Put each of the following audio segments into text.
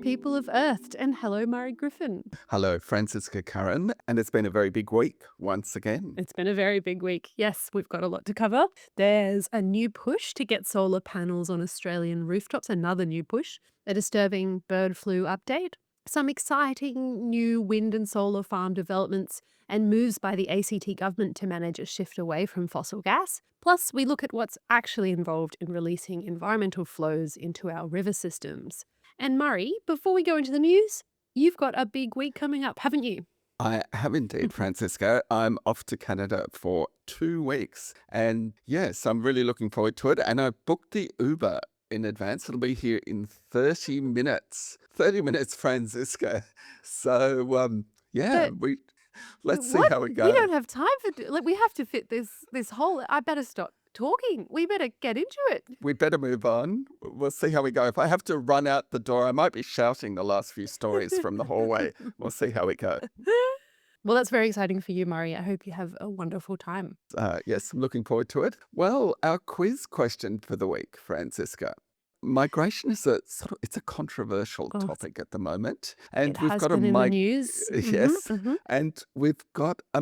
people of Earth, and hello, Murray Griffin. Hello, Franziska Curran, and it's been a very big week once again. It's been a very big week. Yes, we've got a lot to cover. There's a new push to get solar panels on Australian rooftops, another new push, a disturbing bird flu update, some exciting new wind and solar farm developments, and moves by the ACT government to manage a shift away from fossil gas. Plus, we look at what's actually involved in releasing environmental flows into our river systems. And Murray, before we go into the news, you've got a big week coming up, haven't you? I have indeed, Francisco. I'm off to Canada for 2 weeks. And yes, I'm really looking forward to it. And I booked the Uber in advance. It'll be here in 30 minutes. 30 minutes, Francisco. So, yeah, But let's see what? how we We go. don't have time for like we have to fit this whole. I better stop talking. We better get into it. We better move on. We'll see how we go. If I have to run out the door, I might be shouting the last few stories from the hallway. We'll see how we go. Well, that's very exciting for you, Murray. I hope you have a wonderful time. Yes, I'm looking forward to it. Well, our quiz question for the week, Francisca. Migration is it's a controversial Oh, topic at the moment, it and we've has got a been in the news. yes, and we've got a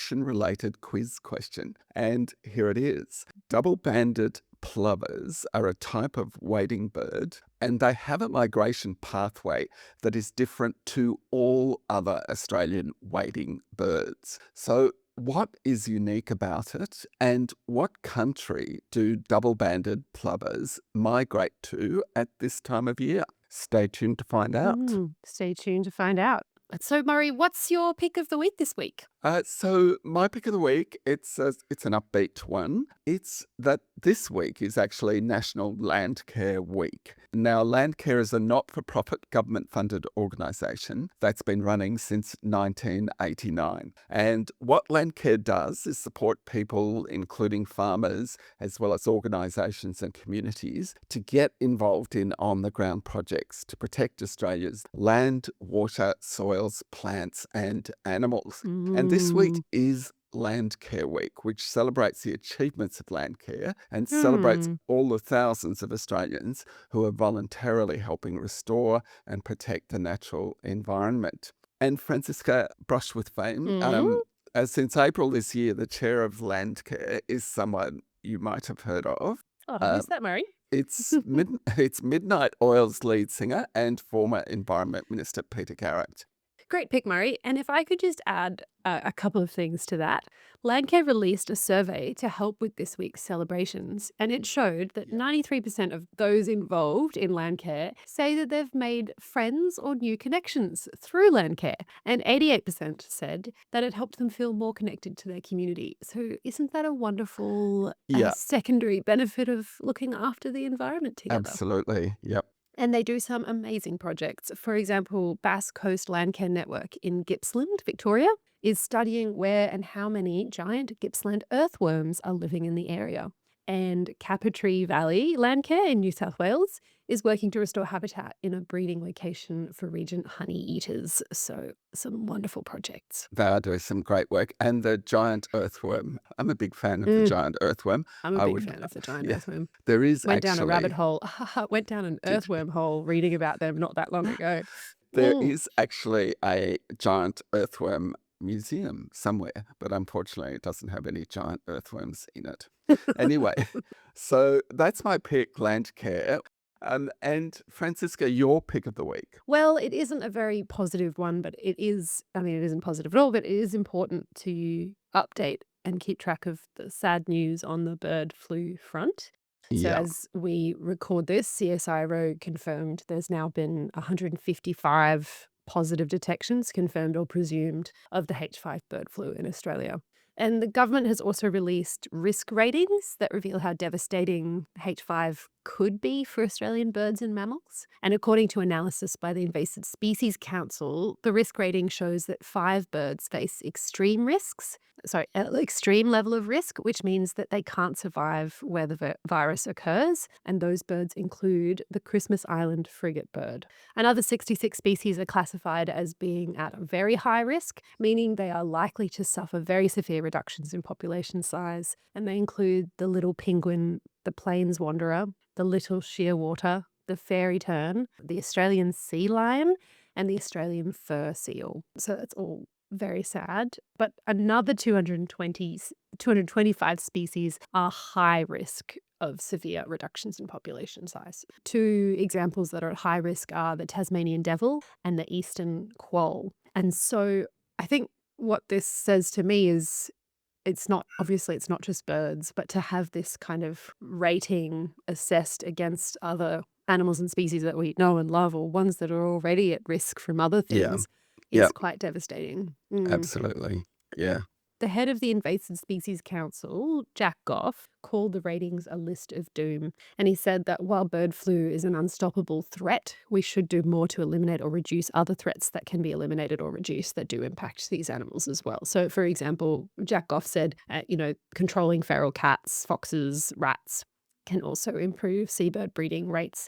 migration-related quiz question, and here it is. Double-banded plovers are a type of wading bird, and they have a migration pathway that is different to all other Australian wading birds. So what is unique about it, and what country do double-banded plovers migrate to at this time of year? Stay tuned to find out. Stay tuned to find out. So, Murray, what's your pick of the week this week? So my pick of the week, it's an upbeat one. It's that this week is actually National Landcare Week. Now, Landcare is a not-for-profit government-funded organisation that's been running since 1989. And what Landcare does is support people, including farmers, as well as organisations and communities, to get involved in on-the-ground projects to protect Australia's land, water, soils, plants and animals. And this week is Landcare Week, which celebrates the achievements of Landcare and celebrates all the thousands of Australians who are voluntarily helping restore and protect the natural environment. And Franziska, brush with fame, since April this year, the chair of Landcare is someone you might have heard of. Oh, Uh, who's that, Murray? it's Midnight Oil's lead singer and former Environment Minister Peter Garrett. Great pick, Murray. And if I could just add a couple of things to that. Landcare released a survey to help with this week's celebrations, and it showed that 93% of those involved in Landcare say that they've made friends or new connections through Landcare, and 88% said that it helped them feel more connected to their community. So isn't that a wonderful Yeah, secondary benefit of looking after the environment together? absolutely. Yep. And they do some amazing projects. For example, Bass Coast Landcare Network in Gippsland, Victoria, is studying where and how many giant Gippsland earthworms are living in the area. And Cappertree Valley Landcare in New South Wales is working to restore habitat in a breeding location for regent honey eaters. So some wonderful projects. They are doing some great work. And the giant earthworm, I'm a big fan of the giant earthworm. I'm a I big would, fan of the giant yeah, earthworm. there is Went down a rabbit actually, hole. Went down an did, earthworm hole reading about them not that long ago. there Mm. is actually a giant earthworm museum somewhere, but unfortunately it doesn't have any giant earthworms in it. Anyway, so that's my pick, Landcare. And Francisca, your pick of the week. Well, it isn't a very positive one, but it is, I mean, it isn't positive at all, but it is important to update and keep track of the sad news on the bird flu front. So Yeah. as we record this, CSIRO confirmed there's now been 155 positive detections, confirmed or presumed, of the H5 bird flu in Australia. And the government has also released risk ratings that reveal how devastating H5 could be for Australian birds and mammals. And according to analysis by the Invasive Species Council, the risk rating shows that 5 birds face extreme level of risk, which means that they can't survive where the virus occurs. And those birds include the Christmas Island frigate bird. Another 66 species are classified as being at a very high risk, meaning they are likely to suffer very severe reductions in population size. And they include the little penguin, the plains wanderer, the little shearwater, the fairy tern, the Australian sea lion, and the Australian fur seal. So that's all very sad. But another 225 species are high risk of severe reductions in population size. Two examples that are at high risk are the Tasmanian devil and the eastern quoll. And so I think what this says to me is it's not just birds, but to have this kind of rating assessed against other animals and species that we know and love, or ones that are already at risk from other Yeah. things, Yeah. is quite devastating. Mm. Absolutely. Yeah. The head of the Invasive Species Council, Jack Goff, called the ratings a list of doom. And he said that while bird flu is an unstoppable threat, we should do more to eliminate or reduce other threats that can be eliminated or reduced that do impact these animals as well. So, for example, Jack Goff said, controlling feral cats, foxes, rats can also improve seabird breeding rates.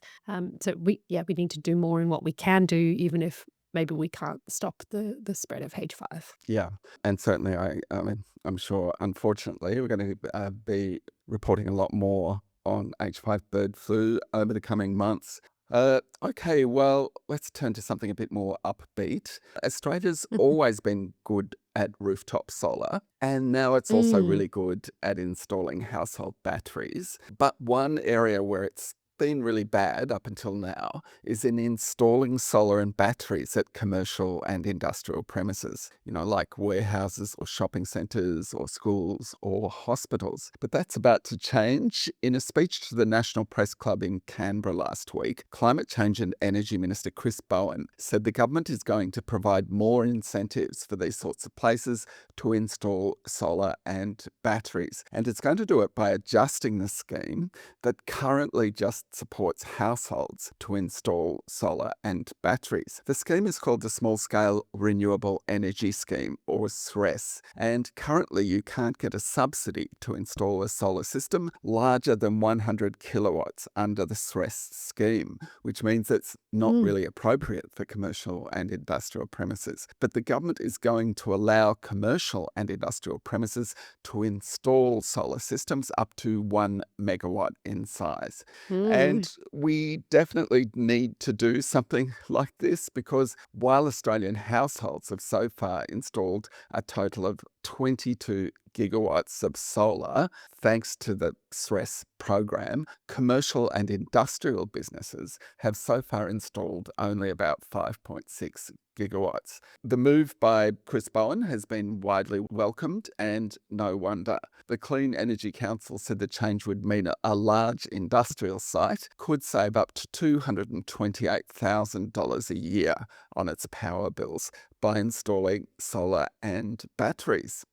So we need to do more in what we can do, even if maybe we can't stop the spread of H5. Yeah. And certainly, I mean, I'm sure, unfortunately, we're going to be reporting a lot more on H5 bird flu over the coming months. Okay, well, let's turn to something a bit more upbeat. Australia's always been good at rooftop solar, and now it's also Mm. really good at installing household batteries. But one area where it's been really bad up until now is in installing solar and batteries at commercial and industrial premises, like warehouses or shopping centres or schools or hospitals. But that's about to change. In a speech to the National Press Club in Canberra last week, Climate Change and Energy Minister Chris Bowen said the government is going to provide more incentives for these sorts of places to install solar and batteries. And it's going to do it by adjusting the scheme that currently just supports households to install solar and batteries. The scheme is called the Small Scale Renewable Energy Scheme, or SRES, and currently you can't get a subsidy to install a solar system larger than 100 kilowatts under the SRES scheme, which means it's not Mm. really appropriate for commercial and industrial premises. But the government is going to allow commercial and industrial premises to install solar systems up to 1 megawatt in size. Mm. And we definitely need to do something like this, because while Australian households have so far installed a total of 22 gigawatts of solar, thanks to the SRES program, commercial and industrial businesses have so far installed only about 5.6 gigawatts. The move by Chris Bowen has been widely welcomed, and no wonder. The Clean Energy Council said the change would mean a large industrial site could save up to $228,000 a year on its power bills by installing solar and batteries.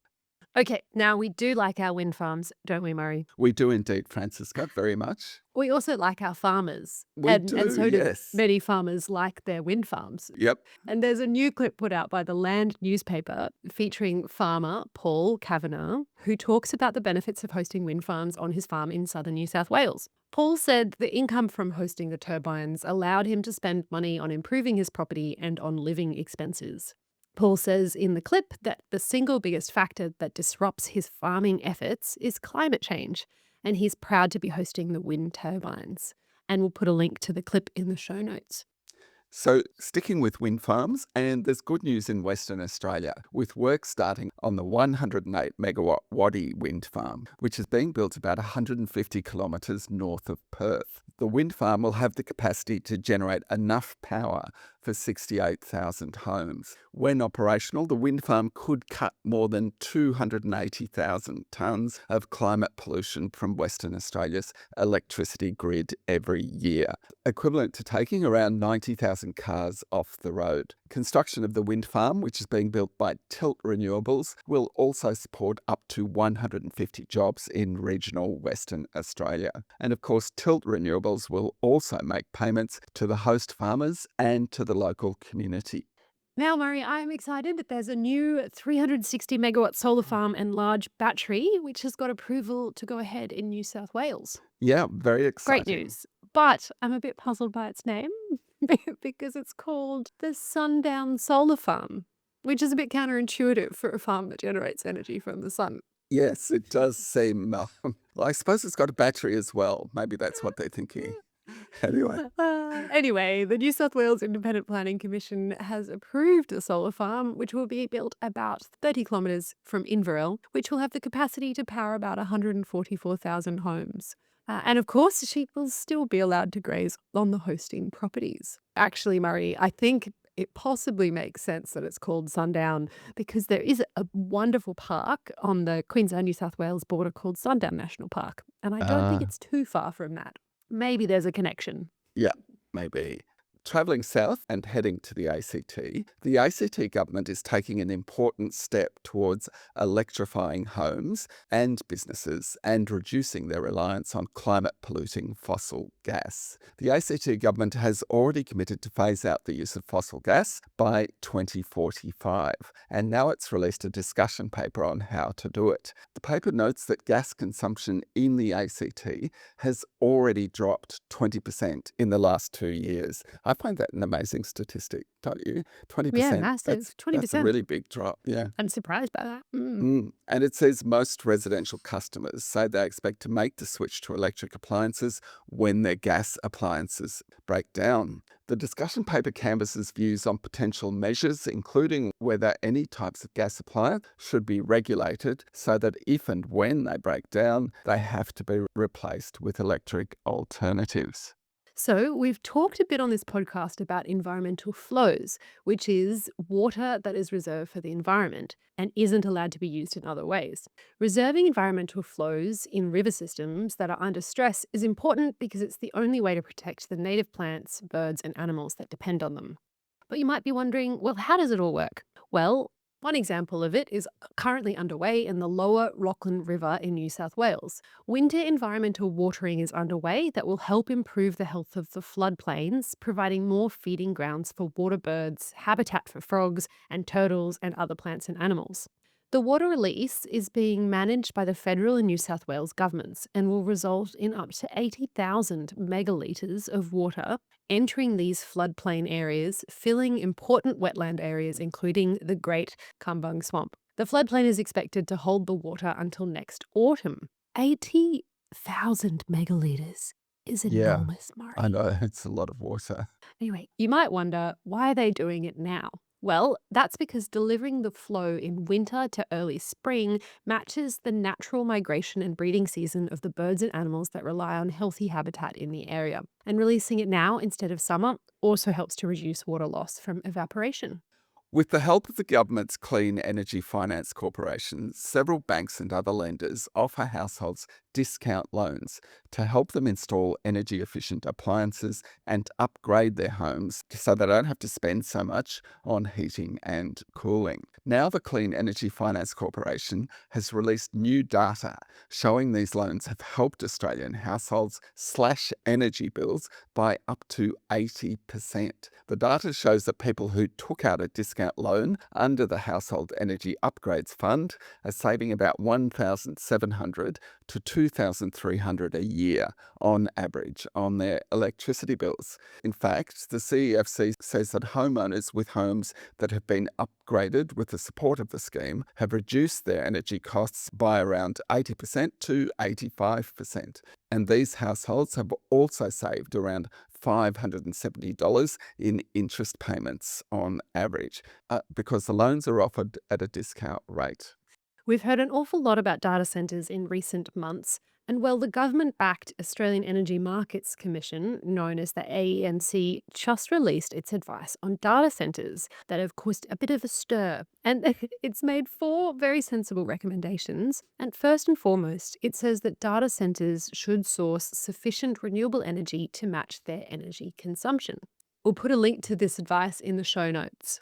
Okay, now we do like our wind farms, don't we, Murray? We do indeed, Franziska, very much. We also like our farmers, We and do, so do yes. many farmers like their wind farms. Yep. And there's a new clip put out by the Land newspaper featuring farmer Paul Kavanagh, who talks about the benefits of hosting wind farms on his farm in southern New South Wales. Paul said the income from hosting the turbines allowed him to spend money on improving his property and on living expenses. Paul says in the clip that the single biggest factor that disrupts his farming efforts is climate change, and he's proud to be hosting the wind turbines. And we'll put a link to the clip in the show notes. So, sticking with wind farms, and there's good news in Western Australia, with work starting on the 108 megawatt Waddy wind farm, which is being built about 150 kilometres north of Perth. The wind farm will have the capacity to generate enough power for 68,000 homes. When operational, the wind farm could cut more than 280,000 tonnes of climate pollution from Western Australia's electricity grid every year, equivalent to taking around 90,000 cars off the road. Construction of the wind farm, which is being built by Tilt Renewables, will also support up to 150 jobs in regional Western Australia. And of course, Tilt Renewables will also make payments to the host farmers and to the local community. Now, Murray, I'm excited that there's a new 360 megawatt solar farm and large battery, which has got approval to go ahead in New South Wales. Yeah, very Great exciting. news. But I'm a bit puzzled by its name because it's called the Sundown Solar Farm, which is a bit counterintuitive for a farm that generates energy from the sun. Yes, it does seem. Well, I suppose it's got a battery as well. Maybe that's what they're thinking. Anyway. Anyway, the New South Wales Independent Planning Commission has approved a solar farm which will be built about 30 kilometres from Inverell, which will have the capacity to power about 144,000 homes. And of course, sheep will still be allowed to graze on the hosting properties. Actually, Murray, I think it possibly makes sense that it's called Sundown because there is a wonderful park on the Queensland-New South Wales border called Sundown National Park. And I don't think Ah, it's too far from that. Maybe there's a connection. yeah, maybe. Travelling south and heading to the ACT government is taking an important step towards electrifying homes and businesses and reducing their reliance on climate polluting fossil gas. The ACT government has already committed to phase out the use of fossil gas by 2045, and now it's released a discussion paper on how to do it. The paper notes that gas consumption in the ACT has already dropped 20% in the last 2 years. I find that an amazing statistic, don't you? Yeah, 20%, massive. that's a 20%. really big drop, yeah. I'm surprised by that. Mm. And it says most residential customers say they expect to make the switch to electric appliances when their gas appliances break down. The discussion paper canvasses views on potential measures, including whether any types of gas appliance should be regulated so that if and when they break down, they have to be replaced with electric alternatives. So, we've talked a bit on this podcast about environmental flows, which is water that is reserved for the environment and isn't allowed to be used in other ways. Reserving environmental flows in river systems that are under stress is important because it's the only way to protect the native plants, birds, and animals that depend on them. But you might be wondering, well, how does it all work? Well, one example of it is currently underway in the Lower Lachlan River in New South Wales. Winter environmental watering is underway that will help improve the health of the floodplains, providing more feeding grounds for water birds, habitat for frogs and turtles and other plants and animals. The water release is being managed by the federal and New South Wales governments and will result in up to 80,000 megalitres of water entering these floodplain areas, filling important wetland areas, including the Great Kumbung Swamp. The floodplain is expected to hold the water until next autumn. 80,000 megalitres is Yeah, enormous, I Murray. know, it's a lot of water. Anyway, you might wonder, why are they doing it now? Well, that's because delivering the flow in winter to early spring matches the natural migration and breeding season of the birds and animals that rely on healthy habitat in the area. And releasing it now instead of summer also helps to reduce water loss from evaporation. With the help of the government's Clean Energy Finance Corporation, several banks and other lenders offer households discount loans to help them install energy efficient appliances and upgrade their homes so they don't have to spend so much on heating and cooling. Now, the Clean Energy Finance Corporation has released new data showing these loans have helped Australian households slash energy bills by up to 80%. The data shows that people who took out a discount loan under the Household Energy Upgrades Fund are saving about $1,700 to $2,300 a year on average on their electricity bills. In fact, the CEFC says that homeowners with homes that have been upgraded with the support of the scheme have reduced their energy costs by around 80% to 85%. And these households have also saved around $570 in interest payments on average because the loans are offered at a discount rate. We've heard an awful lot about data centres in recent months, and well, the government backed Australian Energy Markets Commission, known as the AEMC, just released its advice on data centres that have caused a bit of a stir. And it's made four very sensible recommendations. And first and foremost, it says that data centres should source sufficient renewable energy to match their energy consumption. We'll put a link to this advice in the show notes.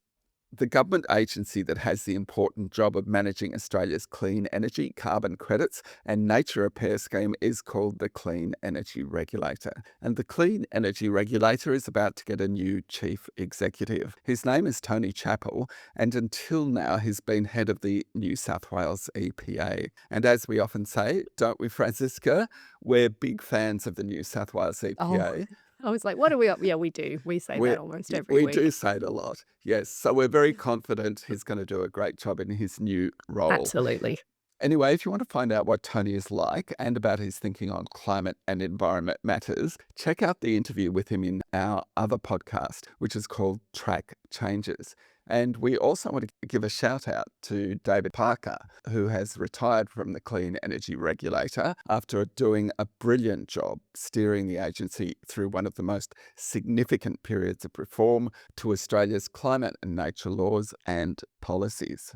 The government agency that has the important job of managing Australia's clean energy, carbon credits, and nature repair scheme is called the Clean Energy Regulator. And the Clean Energy Regulator is about to get a new chief executive. His name is Tony Chappell, and until now he's been head of the New South Wales EPA. And as we often say, don't we, Franziska? We're big fans of the New South Wales Oh, EPA. I was like, what are we up? Yeah, we do. We say We that almost every we do week. say it a lot, yes. So we're very confident he's going to do a great job in his new role. Absolutely. Anyway, if you want to find out what Tony is like and about his thinking on climate and environment matters, check out the interview with him in our other podcast, which is called Track Changes. And we also want to give a shout out to David Parker, who has retired from the Clean Energy Regulator after doing a brilliant job steering the agency through one of the most significant periods of reform to Australia's climate and nature laws and policies.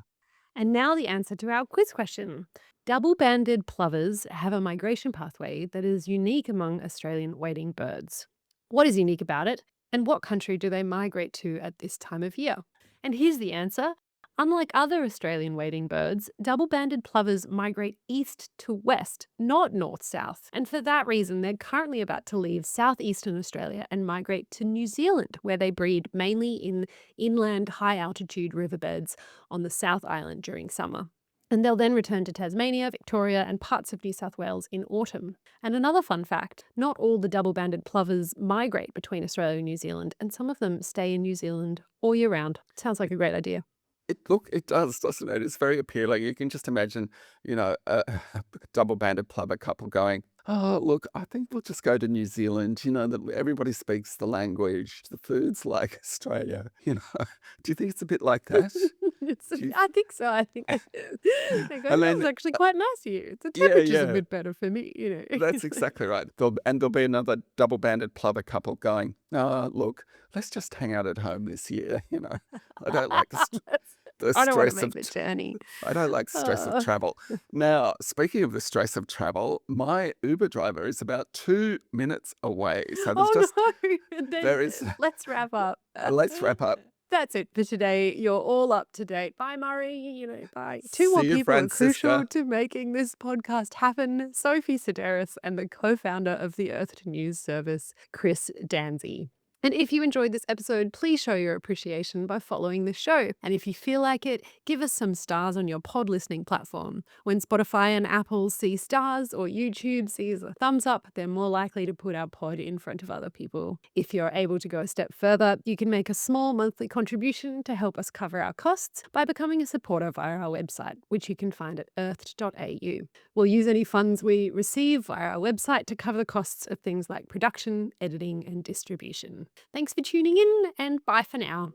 And now the answer to our quiz question. Double-banded plovers have a migration pathway that is unique among Australian wading birds. What is unique about it, and what country do they migrate to at this time of year? And here's the answer. Unlike other Australian wading birds, double-banded plovers migrate east to west, not north-south. And for that reason, they're currently about to leave southeastern Australia and migrate to New Zealand, where they breed mainly in inland high-altitude riverbeds on the South Island during summer. And they'll then return to Tasmania, Victoria, and parts of New South Wales in autumn. And another fun fact, not all the double-banded plovers migrate between Australia and New Zealand, and some of them stay in New Zealand all year round. Sounds like a great idea. It does, doesn't it? It's very appealing. You can just imagine, a double-banded plover couple going, "Oh, look, I think we'll just go to New Zealand. That everybody speaks the language. The food's like Australia." Do you think it's a bit like that? Do you- I think so. I think they go, And "This is then, actually quite nice here. The yeah, temperature's a yeah, bit better for me." that's exactly right. There'll be another double-banded plover couple going, "Oh, look, let's just hang out at home this year." I don't like the I don't want to stress make of the journey. I don't like stress of Oh. travel. Now, speaking of the stress of travel, my Uber driver is about 2 minutes away. So Oh no. And then there is, let's wrap up. let's wrap up. That's it for today. You're all up to date. Bye, Murray. Bye. Two more See you, people are crucial Franziska. to making this podcast happen. Sophie Sideris and the co-founder of the Earth News service, Chris Dansie. And if you enjoyed this episode, please show your appreciation by following the show. And if you feel like it, give us some stars on your pod listening platform. When Spotify and Apple see stars or YouTube sees a thumbs up, they're more likely to put our pod in front of other people. If you're able to go a step further, you can make a small monthly contribution to help us cover our costs by becoming a supporter via our website, which you can find at earthed.au. We'll use any funds we receive via our website to cover the costs of things like production, editing, and distribution. Thanks for tuning in, and bye for now.